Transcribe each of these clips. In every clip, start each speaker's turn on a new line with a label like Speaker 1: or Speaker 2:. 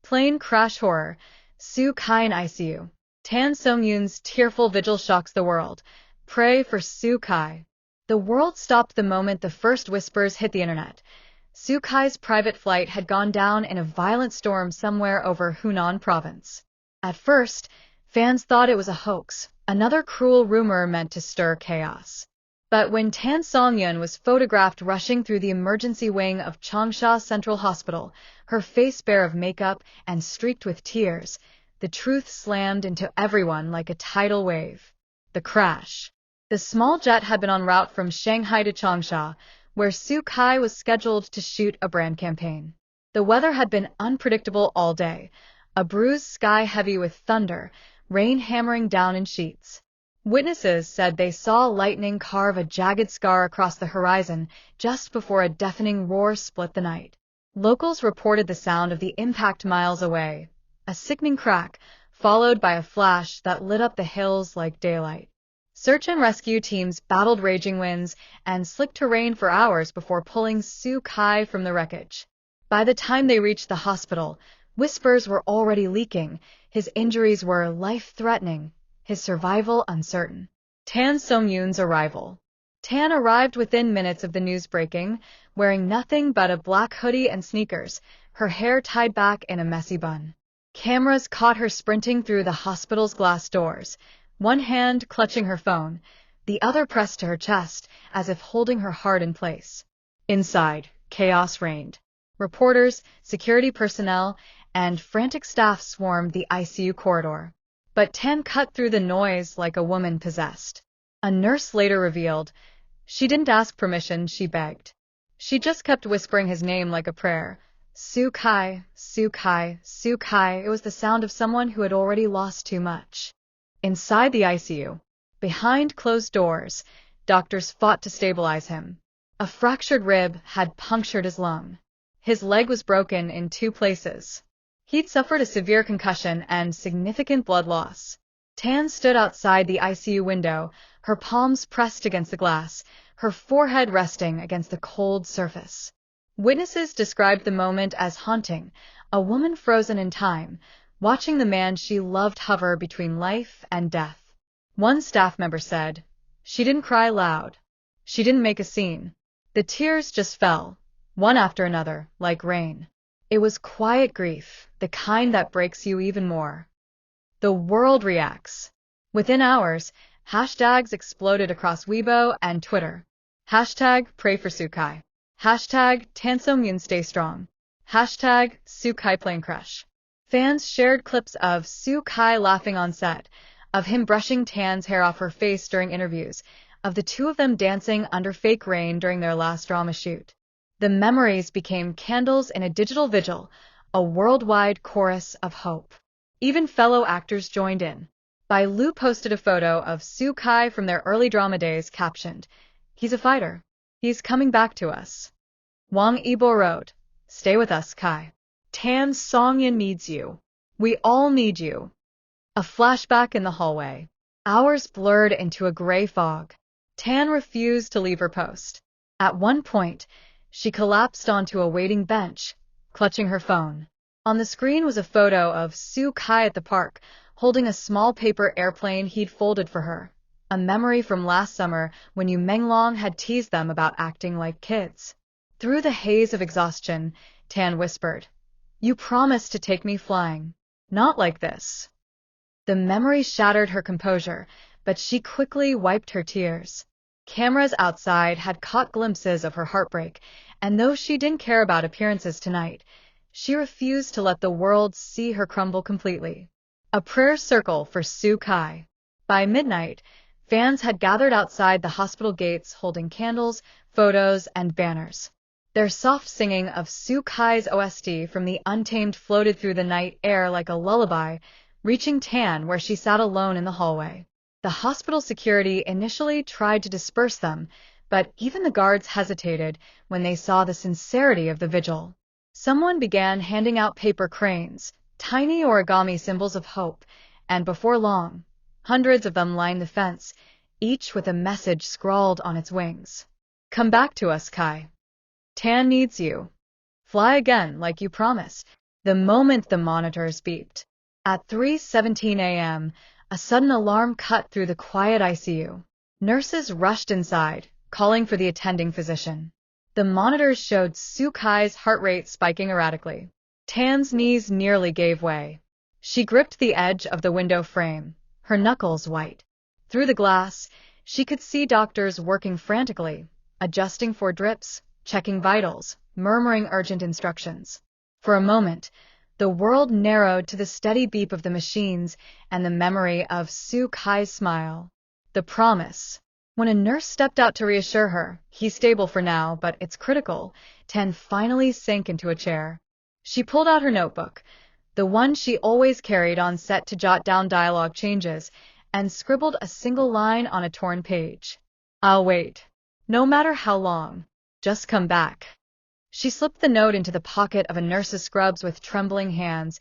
Speaker 1: Plane crash horror. Sue Kai in ICU. Tan Songyun's Tearful Vigil shocks the world. Pray for Sue Kai. The world stopped the moment the first whispers hit the internet. Sue Kai's private flight had gone down in a violent storm somewhere over Hunan province. At first, fans thought it was a hoax, another cruel rumor meant to stir chaos. But when Tan Songyun was photographed rushing through the emergency wing of Changsha Central Hospital, her face bare of makeup and streaked with tears, the truth slammed into everyone like a tidal wave. The crash. The small jet had been en route from Shanghai to Changsha, where Sue Kai was scheduled to shoot a brand campaign. The weather had been unpredictable all day, a bruised sky heavy with thunder, rain hammering down in sheets. Witnesses said they saw lightning carve a jagged scar across the horizon just before a deafening roar split the night. Locals reported the sound of the impact miles away, a sickening crack, followed by a flash that lit up the hills like daylight. Search and rescue teams battled raging winds and slick terrain for hours before pulling Sue Kai from the wreckage. By the time they reached the hospital, whispers were already leaking. His injuries were life-threatening, his survival uncertain. Tan Songyun's arrival. Tan arrived within minutes of the news breaking, wearing nothing but a black hoodie and sneakers, her hair tied back in a messy bun. Cameras caught her sprinting through the hospital's glass doors, one hand clutching her phone, the other pressed to her chest, as if holding her heart in place. Inside, chaos reigned. Reporters, security personnel, and frantic staff swarmed the ICU corridor. But Tan cut through the noise like a woman possessed. A nurse later revealed, she didn't ask permission, she begged. She just kept whispering his name like a prayer. Sue Kai, Sue Kai, Sue Kai. It was the sound of someone who had already lost too much. Inside the ICU, behind closed doors, doctors fought to stabilize him. A fractured rib had punctured his lung. His leg was broken in 2 places. He'd suffered a severe concussion and significant blood loss. Tan stood outside the ICU window, her palms pressed against the glass, her forehead resting against the cold surface. Witnesses described the moment as haunting, a woman frozen in time, watching the man she loved hover between life and death. One staff member said, "She didn't cry loud. She didn't make a scene. The tears just fell, one after another, like rain. It was quiet grief, the kind that breaks you even more." The world reacts. Within hours, hashtags exploded across Weibo and Twitter. Hashtag pray for Sue Kai. Hashtag Tan Songyun stay strong. Hashtag Sue Kai plane crash. Fans shared clips of Sue Kai laughing on set, of him brushing Tan's hair off her face during interviews, of the two of them dancing under fake rain during their last drama shoot. The memories became candles in a digital vigil, a worldwide chorus of hope. Even fellow actors joined in. Bai Lu posted a photo of Sue Kai from their early drama days captioned, "He's a fighter. He's coming back to us." Wang Yibo wrote, "Stay with us, Kai. Tan Songyun needs you. We all need you." A flashback in the hallway. Hours blurred into a gray fog. Tan refused to leave her post. At one point, she collapsed onto a waiting bench, clutching her phone. On the screen was a photo of Sue Kai at the park, holding a small paper airplane he'd folded for her, a memory from last summer when Yu Menglong had teased them about acting like kids. Through the haze of exhaustion, Tan whispered, "You promised to take me flying. Not like this." The memory shattered her composure, but she quickly wiped her tears. Cameras outside had caught glimpses of her heartbreak, and though she didn't care about appearances tonight, she refused to let the world see her crumble completely. A prayer circle for Sue Kai. By midnight, fans had gathered outside the hospital gates holding candles, photos, and banners. Their soft singing of Sue Kai's OST from The Untamed floated through the night air like a lullaby, reaching Tan where she sat alone in the hallway. The hospital security initially tried to disperse them, but even the guards hesitated when they saw the sincerity of the vigil. Someone began handing out paper cranes, tiny origami symbols of hope, and before long, hundreds of them lined the fence, each with a message scrawled on its wings. "Come back to us, Kai. Tan needs you. Fly again like you promised." the moment the monitors beeped. At 3:17 a.m., a sudden alarm cut through the quiet ICU. Nurses rushed inside, calling for the attending physician. The monitors showed Sukai's heart rate spiking erratically. Tan's knees nearly gave way. She gripped the edge of the window frame, her knuckles white. Through the glass, she could see doctors working frantically, adjusting for drips, checking vitals, murmuring urgent instructions. For a moment, the world narrowed to the steady beep of the machines and the memory of Sukai's smile. The promise. When a nurse stepped out to reassure her, "He's stable for now, but it's critical," Tan finally sank into a chair. She pulled out her notebook, the one she always carried on set to jot down dialogue changes, and scribbled a single line on a torn page. "I'll wait. No matter how long. Just come back." She slipped the note into the pocket of a nurse's scrubs with trembling hands,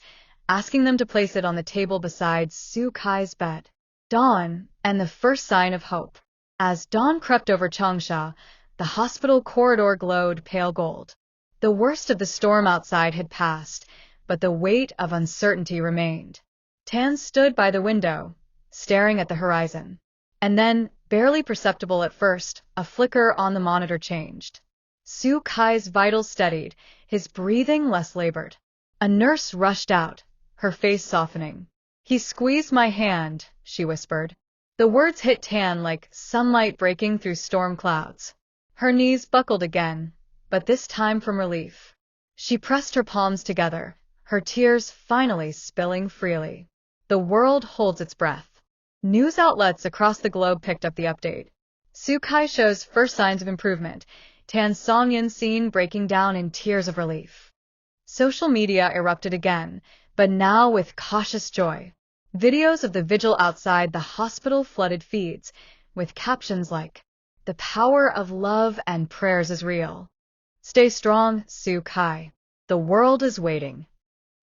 Speaker 1: asking them to place it on the table beside Sukai's bed. Dawn, and the first sign of hope. As dawn crept over Changsha, the hospital corridor glowed pale gold. The worst of the storm outside had passed, but the weight of uncertainty remained. Tan stood by the window, staring at the horizon. And then, barely perceptible at first, a flicker on the monitor changed. Sukai's vitals steadied, his breathing less labored. A nurse rushed out, her face softening. "He squeezed my hand," she whispered. The words hit Tan like sunlight breaking through storm clouds. Her knees buckled again, but this time from relief. She pressed her palms together, her tears finally spilling freely. The world holds its breath. News outlets across the globe picked up the update. Sukai shows first signs of improvement. Tan's Songyun seen breaking down in tears of relief. Social media erupted again, but now with cautious joy. Videos of the vigil outside the hospital flooded feeds, with captions like, "The power of love and prayers is real. Stay strong, Sukai. The world is waiting."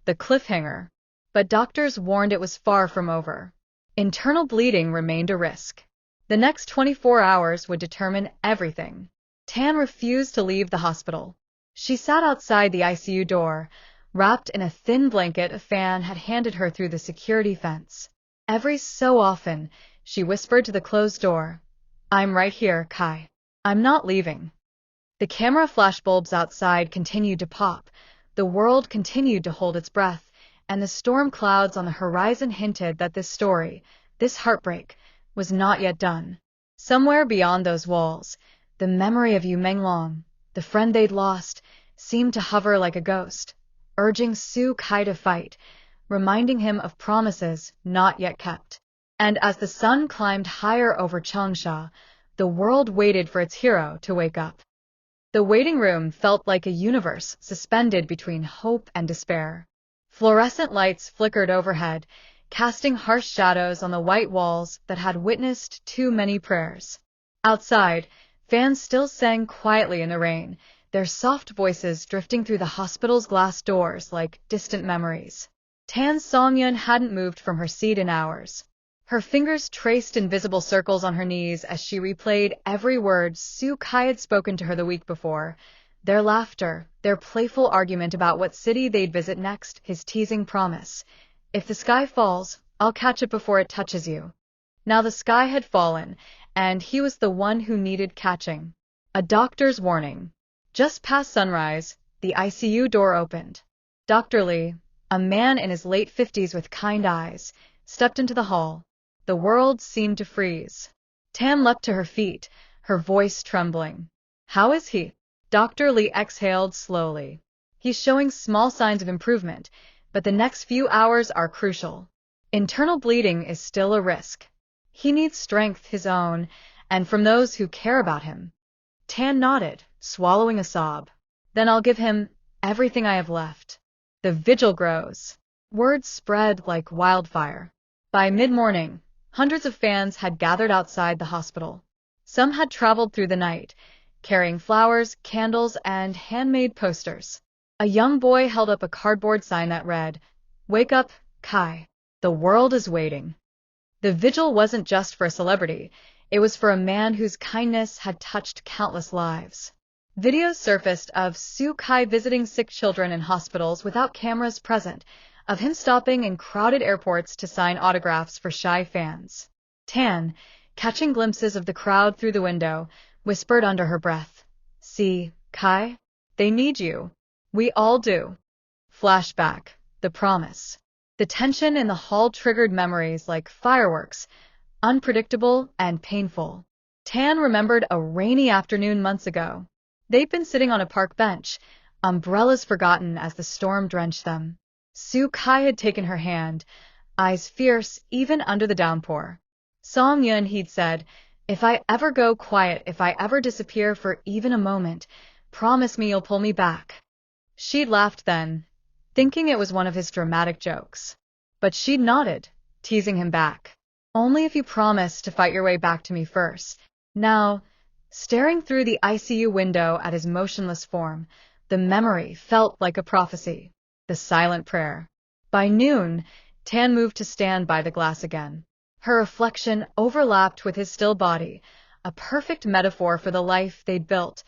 Speaker 1: The cliffhanger. But doctors warned it was far from over. Internal bleeding remained a risk. The next 24 hours would determine everything. Tan refused to leave the hospital. She sat outside the ICU door, wrapped in a thin blanket a fan had handed her through the security fence. Every so often, she whispered to the closed door, "I'm right here, Kai. I'm not leaving." The camera flashbulbs outside continued to pop, the world continued to hold its breath, and the storm clouds on the horizon hinted that this story, this heartbreak, was not yet done. Somewhere beyond those walls, the memory of Yu Menglong, the friend they'd lost, seemed to hover like a ghost, urging Sukai to fight, reminding him of promises not yet kept. And as the sun climbed higher over Changsha, the world waited for its hero to wake up. The waiting room felt like a universe suspended between hope and despair. Fluorescent lights flickered overhead, casting harsh shadows on the white walls that had witnessed too many prayers. Outside, fans still sang quietly in the rain, their soft voices drifting through the hospital's glass doors like distant memories. Tan's Songyun hadn't moved from her seat in hours. Her fingers traced invisible circles on her knees as she replayed every word Sukai had spoken to her the week before. Their laughter, their playful argument about what city they'd visit next, his teasing promise. "If the sky falls, I'll catch it before it touches you." Now the sky had fallen, and he was the one who needed catching. A doctor's warning. Just past sunrise, the ICU door opened. Dr. Lee, a man in his late 50s with kind eyes, stepped into the hall. The world seemed to freeze. Tan leapt to her feet, her voice trembling. "How is he?" Dr. Lee exhaled slowly. "He's showing small signs of improvement, but the next few hours are crucial. Internal bleeding is still a risk. He needs strength, his own, and from those who care about him." Tan nodded, swallowing a sob. "Then I'll give him everything I have left." The vigil grows. Words spread like wildfire. By mid-morning, hundreds of fans had gathered outside the hospital. Some had traveled through the night, carrying flowers, candles, and handmade posters. A young boy held up a cardboard sign that read, "Wake up, Kai. The world is waiting." The vigil wasn't just for a celebrity. It was for a man whose kindness had touched countless lives. Videos surfaced of Su Kai visiting sick children in hospitals without cameras present, of him stopping in crowded airports to sign autographs for shy fans. Tan, catching glimpses of the crowd through the window, whispered under her breath, "See, Kai? They need you. We all do." Flashback. The promise. The tension in the hall triggered memories like fireworks, unpredictable and painful. Tan remembered a rainy afternoon months ago. They'd been sitting on a park bench, umbrellas forgotten as the storm drenched them. Su Kai had taken her hand, eyes fierce even under the downpour. Songyun, he'd said, "If I ever go quiet, if I ever disappear for even a moment, promise me you'll pull me back." She'd laughed then, thinking it was one of his dramatic jokes. But she'd nodded, teasing him back. "Only if you promise to fight your way back to me first." Now, staring through the ICU window at his motionless form, the memory felt like a prophecy, the silent prayer. By noon, Tan moved to stand by the glass again. Her reflection overlapped with his still body, a perfect metaphor for the life they'd built,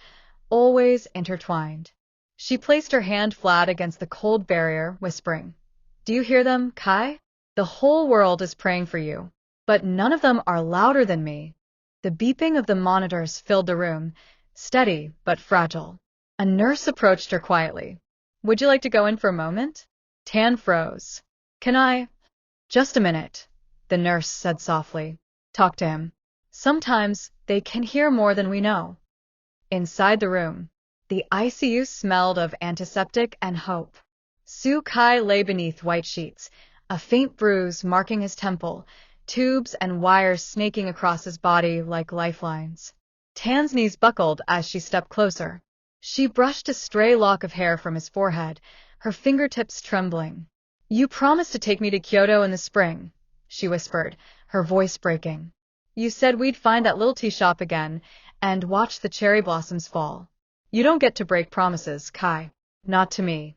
Speaker 1: always intertwined. She placed her hand flat against the cold barrier, whispering, "Do you hear them, Kai? The whole world is praying for you, but none of them are louder than me." The beeping of the monitors filled the room, steady but fragile. A nurse approached her quietly. "Would you like to go in for a moment?" Tan froze. "Can I?" "Just a minute," the nurse said softly. "Talk to him. Sometimes they can hear more than we know." Inside the room, the ICU smelled of antiseptic and hope. Su Kai lay beneath white sheets, a faint bruise marking his temple, tubes and wires snaking across his body like lifelines. Tan's knees buckled as she stepped closer. She brushed a stray lock of hair from his forehead, her fingertips trembling. "You promised to take me to Kyoto in the spring," she whispered, her voice breaking. "You said we'd find that little tea shop again and watch the cherry blossoms fall. You don't get to break promises, Kai. Not to me."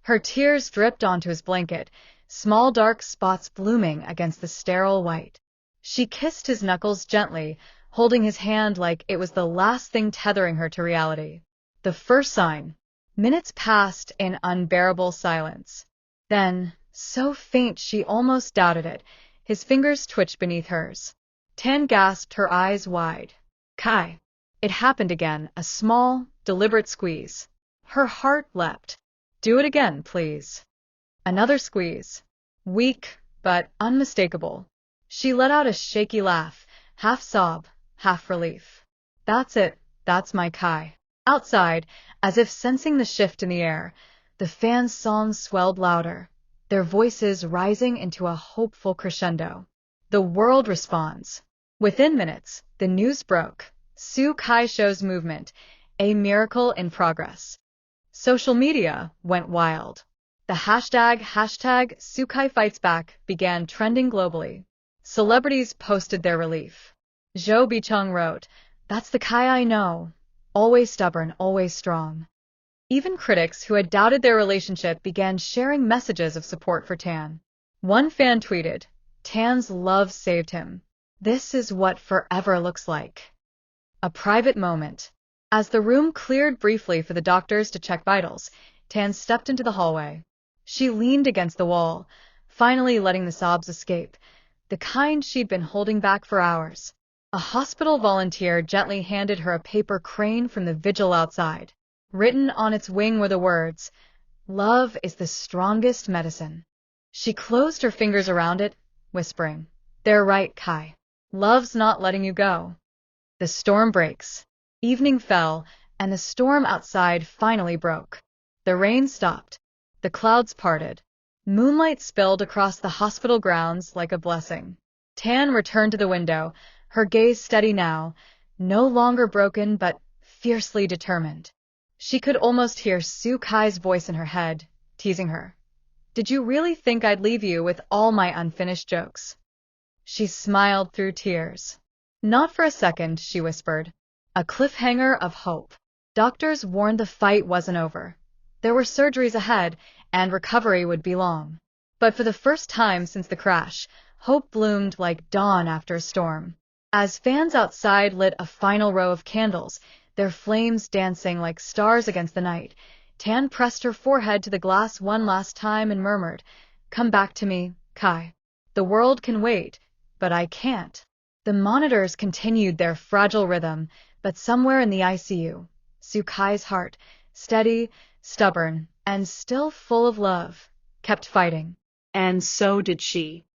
Speaker 1: Her tears dripped onto his blanket, small dark spots blooming against the sterile white. She kissed his knuckles gently, holding his hand like it was the last thing tethering her to reality. The first sign. Minutes passed in unbearable silence. Then, so faint she almost doubted it, his fingers twitched beneath hers. Tan gasped, her eyes wide. "Kai." It happened again, a small, deliberate squeeze. Her heart leapt. "Do it again, please." Another squeeze. Weak, but unmistakable. She let out a shaky laugh, half sob, half relief. "That's it, that's my Kai." Outside, as if sensing the shift in the air, the fans' songs swelled louder, their voices rising into a hopeful crescendo. The world responds. Within minutes, the news broke. Su Kai shows movement, a miracle in progress. Social media went wild. The hashtag Su Kai Fights Back began trending globally. Celebrities posted their relief. Zhou Bicheng wrote, "That's the Kai I know. Always stubborn, always strong." Even critics who had doubted their relationship began sharing messages of support for Tan. One fan tweeted, "Tan's love saved him. This is what forever looks like." A private moment. As the room cleared briefly for the doctors to check vitals, Tan stepped into the hallway. She leaned against the wall, finally letting the sobs escape, the kind she'd been holding back for hours. A hospital volunteer gently handed her a paper crane from the vigil outside. Written on its wing were the words, "Love is the strongest medicine." She closed her fingers around it, whispering, "They're right, Kai. Love's not letting you go." The storm breaks. Evening fell, and the storm outside finally broke. The rain stopped. The clouds parted. Moonlight spilled across the hospital grounds like a blessing. Tan returned to the window, her gaze steady now, no longer broken but fiercely determined. She could almost hear Su Kai's voice in her head, teasing her. "Did you really think I'd leave you with all my unfinished jokes?" She smiled through tears. "Not for a second," she whispered. A cliffhanger of hope. Doctors warned the fight wasn't over. There were surgeries ahead, and recovery would be long. But for the first time since the crash, hope bloomed like dawn after a storm. As fans outside lit a final row of candles, their flames dancing like stars against the night. Tan pressed her forehead to the glass one last time and murmured, "Come back to me, Kai. The world can wait, but I can't." The monitors continued their fragile rhythm, but somewhere in the ICU, Sukai's heart, steady, stubborn, and still full of love, kept fighting.
Speaker 2: And so did she.